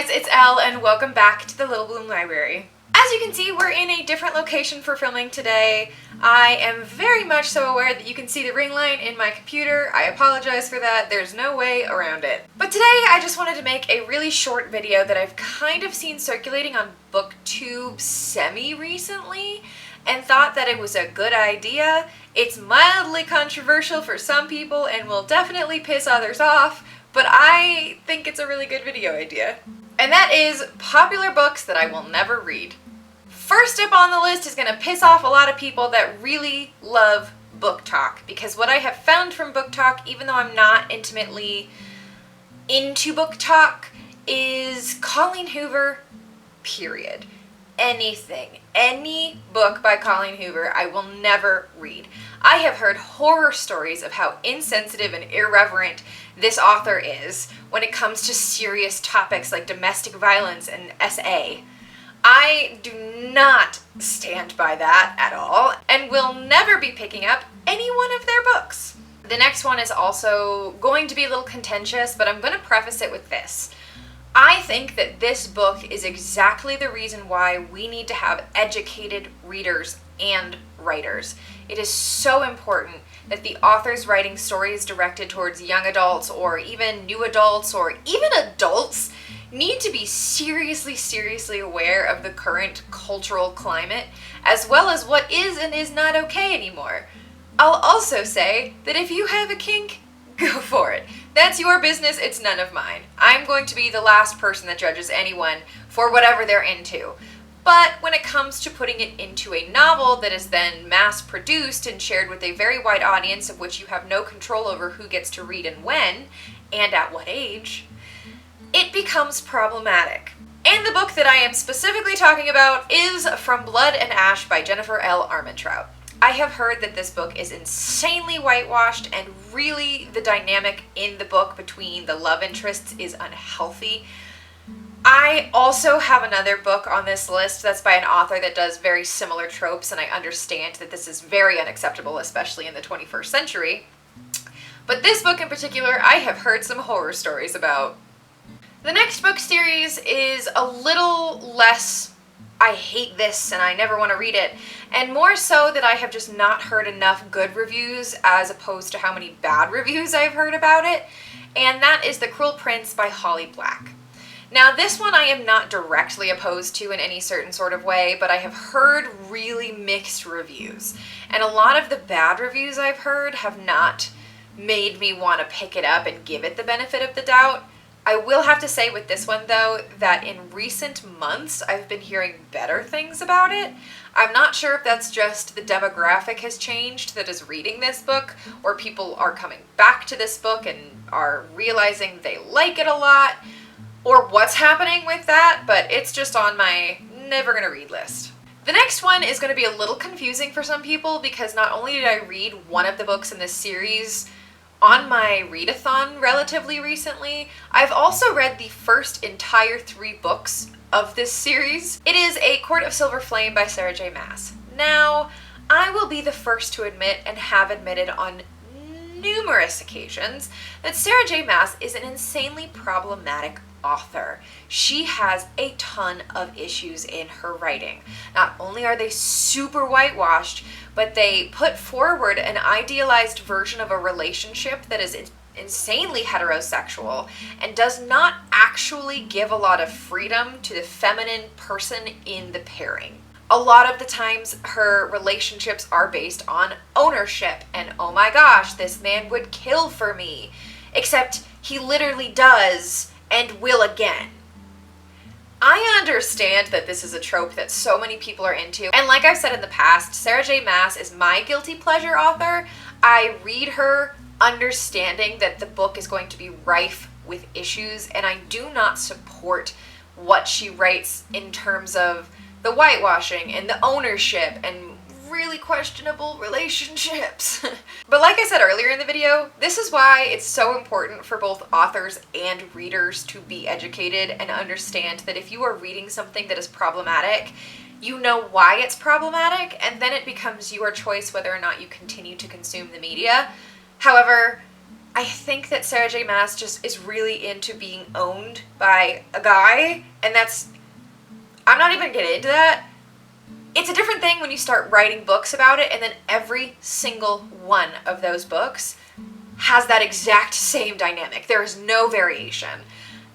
guys, it's Elle and welcome back to the Little Bloom Library. As you can see, we're in a different location for filming today. I am very much so aware that you can see the ring light in my computer. I apologize for that. There's no way around it. But today I just wanted to make a really short video that I've kind of seen circulating on BookTube semi-recently and thought that it was a good idea. It's mildly controversial for some people and will definitely piss others off, but I think it's a really good video idea. And that is popular books that I will never read. First up on the list is going to piss off a lot of people that really love book talk, because what I have found from book talk, even though I'm not intimately into book talk, is Colleen Hoover, period. Anything, any book by Colleen Hoover, I will never read. I have heard horror stories of how insensitive and irreverent this author is when it comes to serious topics like domestic violence and SA. I do not stand by that at all and will never be picking up any one of their books. The next one is also going to be a little contentious, but I'm going to preface it with this. I think that this book is exactly the reason why we need to have educated readers and writers. It is so important that the authors writing stories directed towards young adults or even new adults or even adults need to be seriously aware of the current cultural climate, as well as what is and is not okay anymore. I'll also say that if you have a kink, go for it. That's your business, it's none of mine. I'm going to be the last person that judges anyone for whatever they're into. But when it comes to putting it into a novel that is then mass-produced and shared with a very wide audience of which you have no control over who gets to read and when, and at what age, it becomes problematic. And the book that I am specifically talking about is From Blood and Ash by Jennifer L. Armentrout. I have heard that this book is insanely whitewashed, and really the dynamic in the book between the love interests is unhealthy. I also have another book on this list that's by an author that does very similar tropes, and I understand that this is very unacceptable, especially in the 21st century. But this book in particular, I have heard some horror stories about. The next book series is a little less I hate this and I never want to read it, and more so that I have just not heard enough good reviews as opposed to how many bad reviews I've heard about it, and that is The Cruel Prince by Holly Black. Now this one I am not directly opposed to in any certain sort of way, but I have heard really mixed reviews, and a lot of the bad reviews I've heard have not made me want to pick it up and give it the benefit of the doubt. I will have to say with this one, though, that in recent months I've been hearing better things about it. I'm not sure if that's just the demographic has changed that is reading this book, or people are coming back to this book and are realizing they like it a lot, or what's happening with that, but it's just on my never gonna read list. The next one is going to be a little confusing for some people, because not only did I read one of the books in this series on my readathon relatively recently, I've also read the first entire 3 books of this series. It is A Court of Silver Flame by Sarah J. Maas. Now, I will be the first to admit, and have admitted on numerous occasions, that Sarah J. Maas is an insanely problematic author. She has a ton of issues in her writing. Not only are they super whitewashed, but they put forward an idealized version of a relationship that is insanely heterosexual and does not actually give a lot of freedom to the feminine person in the pairing. A lot of the times her relationships are based on ownership and, oh my gosh, this man would kill for me, except he literally does and will again. I understand that this is a trope that so many people are into, and like I've said in the past, Sarah J. Maas is my guilty pleasure author. I read her understanding that the book is going to be rife with issues, and I do not support what she writes in terms of the whitewashing and the ownership and really questionable relationships. But like I said earlier in the video, this is why it's so important for both authors and readers to be educated and understand that if you are reading something that is problematic, you know why it's problematic, and then it becomes your choice whether or not you continue to consume the media. However, I think that Sarah J. Maas just is really into being owned by a guy, and I'm not even gonna get into that. It's a different thing when you start writing books about it, and then every single one of those books has that exact same dynamic. There is no variation.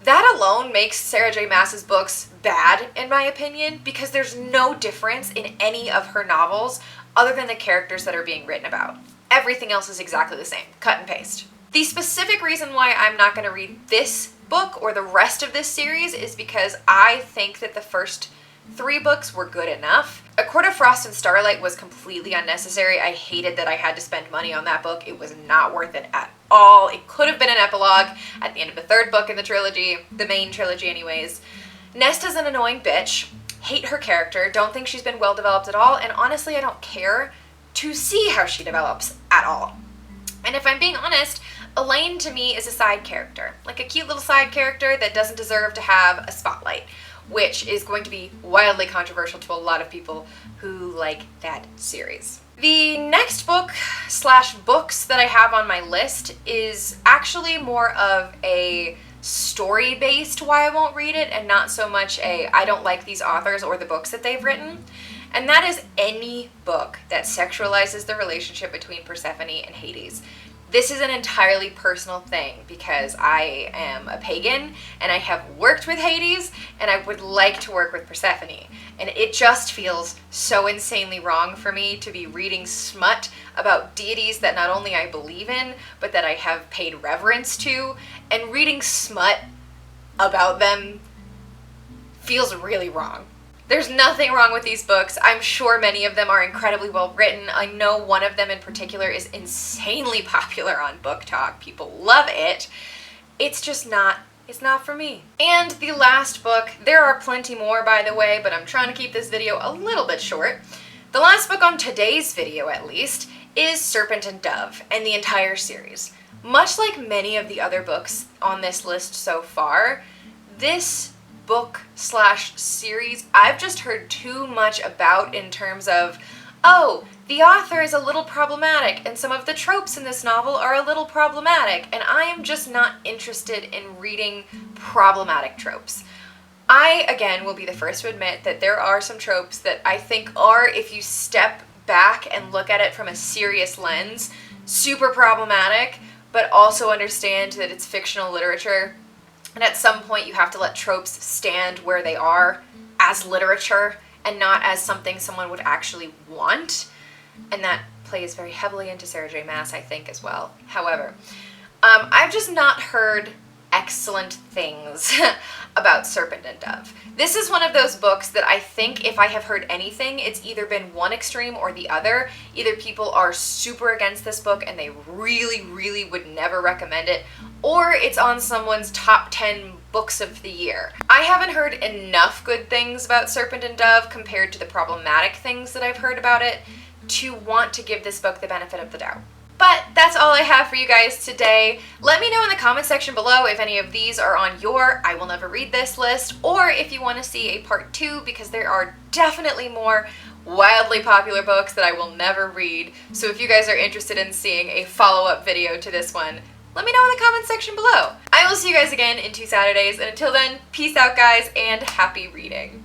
That alone makes Sarah J. Maas's books bad, in my opinion, because there's no difference in any of her novels other than the characters that are being written about. Everything else is exactly the same. Cut and paste. The specific reason why I'm not going to read this book or the rest of this series is because I think that the first 3 books were good enough. A Court of Frost and Starlight was completely unnecessary. I hated that I had to spend money on that book. It was not worth it at all. It could have been an epilogue at the end of the 3rd book in the trilogy, the main trilogy anyways. Nesta's an annoying bitch. Hate her character. Don't think she's been well developed at all. And honestly, I don't care to see how she develops at all. And if I'm being honest, Elaine to me is a side character. Like a cute little side character that doesn't deserve to have a spotlight, which is going to be wildly controversial to a lot of people who like that series. The next book/books that I have on my list is actually more of a story-based why I won't read it, and not so much a I don't like these authors or the books that they've written. And that is any book that sexualizes the relationship between Persephone and Hades. This is an entirely personal thing because I am a pagan and I have worked with Hades and I would like to work with Persephone. And it just feels so insanely wrong for me to be reading smut about deities that not only I believe in, but that I have paid reverence to. And reading smut about them feels really wrong. There's nothing wrong with these books. I'm sure many of them are incredibly well written. I know one of them in particular is insanely popular on Book Talk. People love it. It's just not, it's not for me. And the last book, there are plenty more by the way, but I'm trying to keep this video a little bit short. The last book on today's video at least is Serpent and Dove and the entire series. Much like many of the other books on this list so far, this book/series I've just heard too much about in terms of, oh, the author is a little problematic and some of the tropes in this novel are a little problematic, and I am just not interested in reading problematic tropes. I, again, will be the first to admit that there are some tropes that I think are, if you step back and look at it from a serious lens, super problematic, but also understand that it's fictional literature. And at some point you have to let tropes stand where they are as literature and not as something someone would actually want. And that plays very heavily into Sarah J. Maas, I think, as well. However, I've just not heard excellent things about Serpent and Dove. This is one of those books that I think if I have heard anything, it's either been one extreme or the other. Either people are super against this book and they really, really would never recommend it, or it's on someone's top 10 books of the year. I haven't heard enough good things about Serpent and Dove compared to the problematic things that I've heard about it to want to give this book the benefit of the doubt. But that's all I have for you guys today. Let me know in the comment section below if any of these are on your I will never read this list, or if you want to see a part 2, because there are definitely more wildly popular books that I will never read. So if you guys are interested in seeing a follow-up video to this one, let me know in the comment section below. I will see you guys again in 2 Saturdays, and until then, peace out guys, and happy reading.